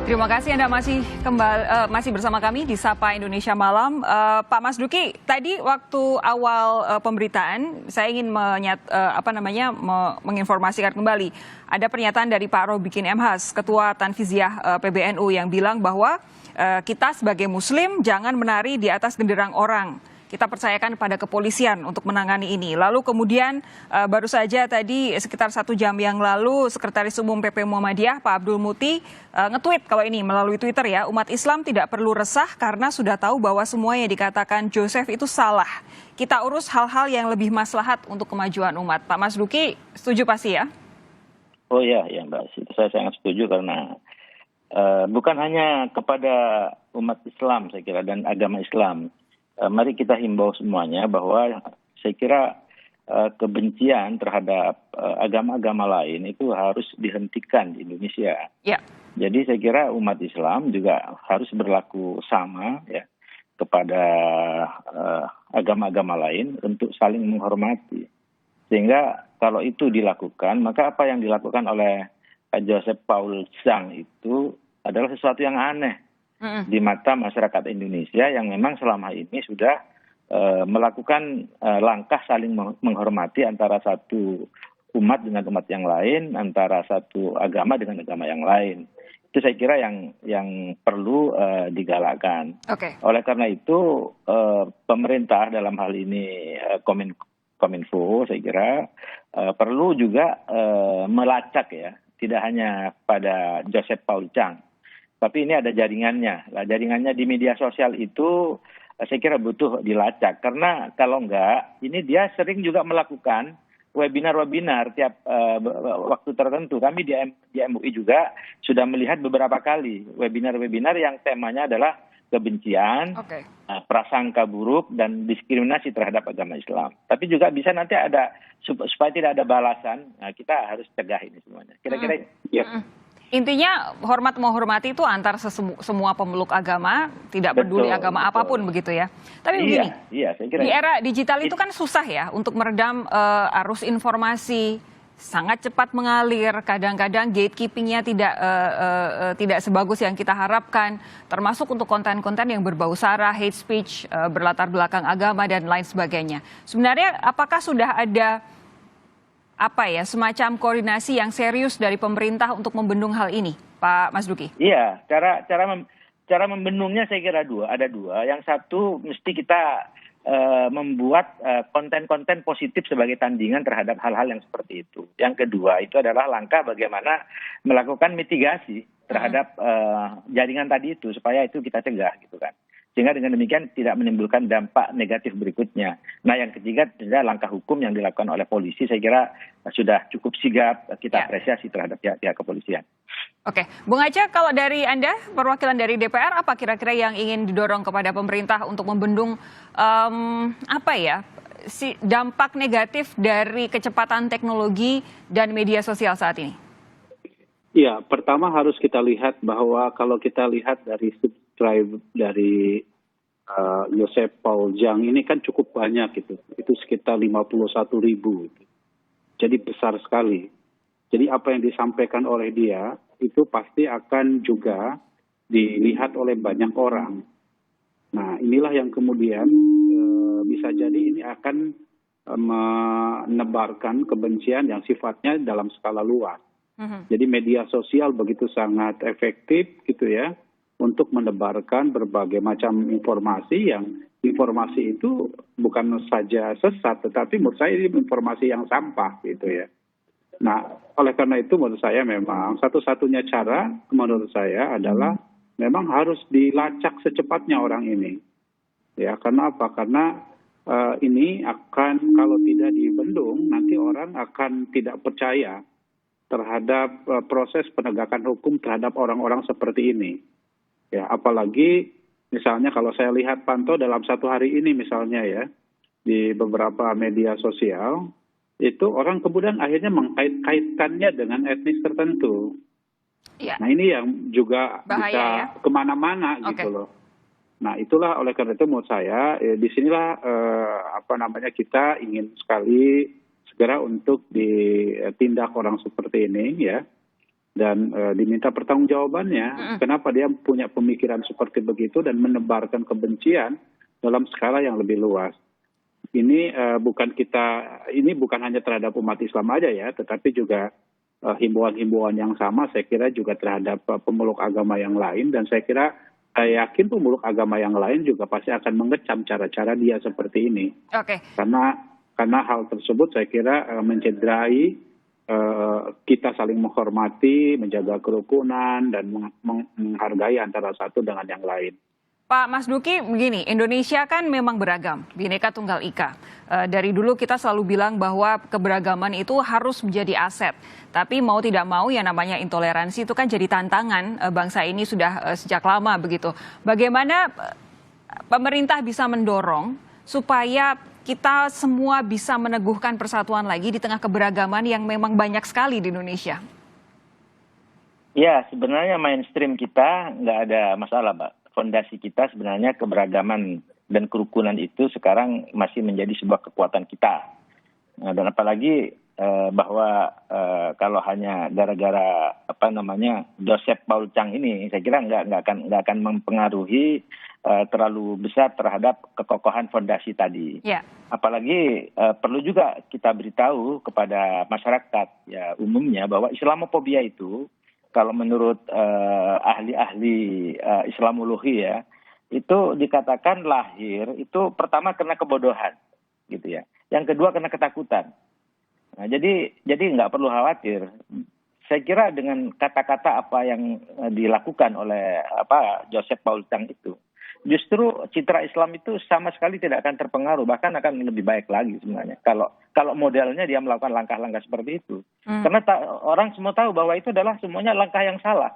Terima kasih Anda masih bersama kami di Sapa Indonesia Malam. Pak Mas Duki, tadi waktu awal pemberitaan saya ingin menginformasikan kembali. Ada pernyataan dari Pak Robikin M. Has, Ketua Tanfiziah PBNU yang bilang bahwa kita sebagai Muslim jangan menari di atas genderang orang. Kita percayakan pada kepolisian untuk menangani ini. Lalu kemudian baru saja tadi sekitar 1 jam yang lalu Sekretaris Umum PP Muhammadiyah Pak Abdul Muti nge-tweet kalau ini melalui Twitter ya, umat Islam tidak perlu resah karena sudah tahu bahwa semua yang dikatakan Joseph itu salah. Kita urus hal-hal yang lebih maslahat untuk kemajuan umat. Pak Mas Duki setuju pasti ya? Oh ya Mbak, saya sangat setuju karena bukan hanya kepada umat Islam saya kira dan agama Islam. Mari kita himbau semuanya bahwa saya kira kebencian terhadap agama-agama lain itu harus dihentikan di Indonesia. Ya. Jadi saya kira umat Islam juga harus berlaku sama ya kepada agama-agama lain untuk saling menghormati. Sehingga kalau itu dilakukan, maka apa yang dilakukan oleh Joseph Paul Zhang itu adalah sesuatu yang aneh di mata masyarakat Indonesia yang memang selama ini sudah melakukan langkah saling menghormati antara satu umat dengan umat yang lain, antara satu agama dengan agama yang lain. Itu saya kira yang perlu digalakkan. Okay. Oleh karena itu pemerintah dalam hal ini Kominfo saya kira perlu juga melacak ya, tidak hanya pada Joseph Paul Zhang. Tapi ini ada jaringannya. Nah, jaringannya di media sosial itu saya kira butuh dilacak. Karena kalau enggak, ini dia sering juga melakukan webinar-webinar tiap waktu tertentu. Kami di MUI juga sudah melihat beberapa kali webinar-webinar yang temanya adalah kebencian, prasangka buruk, dan diskriminasi terhadap agama Islam. Tapi juga bisa nanti ada, supaya tidak ada balasan, nah kita harus cegah ini semuanya. Kira-kira ya. Intinya hormat menghormati itu antar semua pemeluk agama, tidak peduli agama apapun begitu ya. Tapi begini, saya kira di era digital itu kan susah ya untuk meredam arus informasi, sangat cepat mengalir, kadang-kadang gatekeepingnya tidak sebagus yang kita harapkan, termasuk untuk konten-konten yang berbau sara, hate speech, berlatar belakang agama dan lain sebagainya. Sebenarnya apakah sudah ada semacam koordinasi yang serius dari pemerintah untuk membendung hal ini, Pak Mas Duki? Iya, cara membendungnya saya kira ada dua. Yang satu mesti kita membuat konten-konten positif sebagai tandingan terhadap hal-hal yang seperti itu. Yang kedua itu adalah langkah bagaimana melakukan mitigasi terhadap jaringan tadi itu supaya itu kita cegah gitu kan. Sehingga dengan demikian tidak menimbulkan dampak negatif berikutnya. Nah yang ketiga adalah langkah hukum yang dilakukan oleh polisi, saya kira sudah cukup sigap kita apresiasi terhadap pihak kepolisian. Oke, Bung Aceh, kalau dari Anda, perwakilan dari DPR, apa kira-kira yang ingin didorong kepada pemerintah untuk membendung dampak negatif dari kecepatan teknologi dan media sosial saat ini? Ya, pertama harus kita lihat bahwa kalau kita lihat dari subscribe dari Joseph Paul Zhang ini kan cukup banyak gitu. Itu sekitar 51.000. Jadi besar sekali. Jadi apa yang disampaikan oleh dia itu pasti akan juga dilihat oleh banyak orang. Nah, inilah yang kemudian bisa jadi ini akan menebarkan kebencian yang sifatnya dalam skala luas. Jadi media sosial begitu sangat efektif gitu ya untuk menebarkan berbagai macam informasi yang informasi itu bukan saja sesat tetapi menurut saya ini informasi yang sampah gitu ya. Nah, oleh karena itu menurut saya memang satu-satunya cara menurut saya adalah memang harus dilacak secepatnya orang ini. Ya, karena apa? Karena ini akan kalau tidak dibendung nanti orang akan tidak percaya terhadap proses penegakan hukum terhadap orang-orang seperti ini. Ya, apalagi misalnya kalau saya lihat pantau dalam satu hari ini misalnya ya, di beberapa media sosial, itu orang kemudian akhirnya mengkait-kaitkannya dengan etnis tertentu. Ya. Nah ini yang juga bahaya, bisa kemana-mana gitu loh. Nah itulah oleh karena itu menurut saya, disinilah kita ingin sekali segera untuk ditindak orang seperti ini ya. dan diminta pertanggungjawabannya kenapa dia punya pemikiran seperti begitu dan menebarkan kebencian dalam skala yang lebih luas. Ini bukan hanya terhadap umat Islam aja ya, tetapi juga himbauan-himbauan yang sama saya kira juga terhadap pemeluk agama yang lain, dan saya yakin pemeluk agama yang lain juga pasti akan mengecam cara-cara dia seperti ini. Oke. Karena hal tersebut saya kira mencederai kita saling menghormati, menjaga kerukunan, dan menghargai antara satu dengan yang lain. Pak Mas Duki, begini, Indonesia kan memang beragam, Bhinneka Tunggal Ika. Dari dulu kita selalu bilang bahwa keberagaman itu harus menjadi aset. Tapi mau tidak mau yang namanya intoleransi itu kan jadi tantangan bangsa ini sudah sejak lama begitu. Bagaimana pemerintah bisa mendorong supaya kita semua bisa meneguhkan persatuan lagi di tengah keberagaman yang memang banyak sekali di Indonesia? Ya, sebenarnya mainstream kita nggak ada masalah, Mbak. Fondasi kita sebenarnya keberagaman dan kerukunan itu sekarang masih menjadi sebuah kekuatan kita. Dan apalagi bahwa kalau hanya gara-gara Joseph Paul Chang ini, saya kira nggak akan mempengaruhi terlalu besar terhadap kekokohan fondasi tadi. Yeah. Apalagi perlu juga kita beritahu kepada masyarakat ya umumnya bahwa Islamofobia itu kalau menurut ahli-ahli Islamologi ya itu dikatakan lahir itu pertama karena kebodohan gitu ya. Yang kedua karena ketakutan. Nah, jadi nggak perlu khawatir. Saya kira dengan kata-kata apa yang dilakukan oleh Joseph Paul Chang itu, justru citra Islam itu sama sekali tidak akan terpengaruh, bahkan akan lebih baik lagi sebenarnya. Kalau modelnya dia melakukan langkah-langkah seperti itu, karena orang semua tahu bahwa itu adalah semuanya langkah yang salah.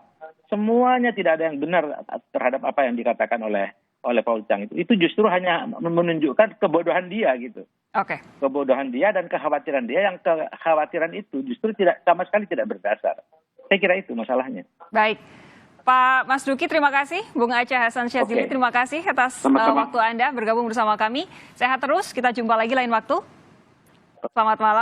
Semuanya tidak ada yang benar terhadap apa yang dikatakan oleh Paul Chang itu. Itu justru hanya menunjukkan kebodohan dia gitu. Oke. Kebodohan dia dan kekhawatiran dia, yang kekhawatiran itu justru sama sekali tidak berdasar. Saya kira itu masalahnya. Baik. Pak Mas Duki, terima kasih. Bung Aceh Hasan Syadzili, terima kasih atas waktu Anda bergabung bersama kami. Sehat terus, kita jumpa lagi lain waktu. Selamat malam.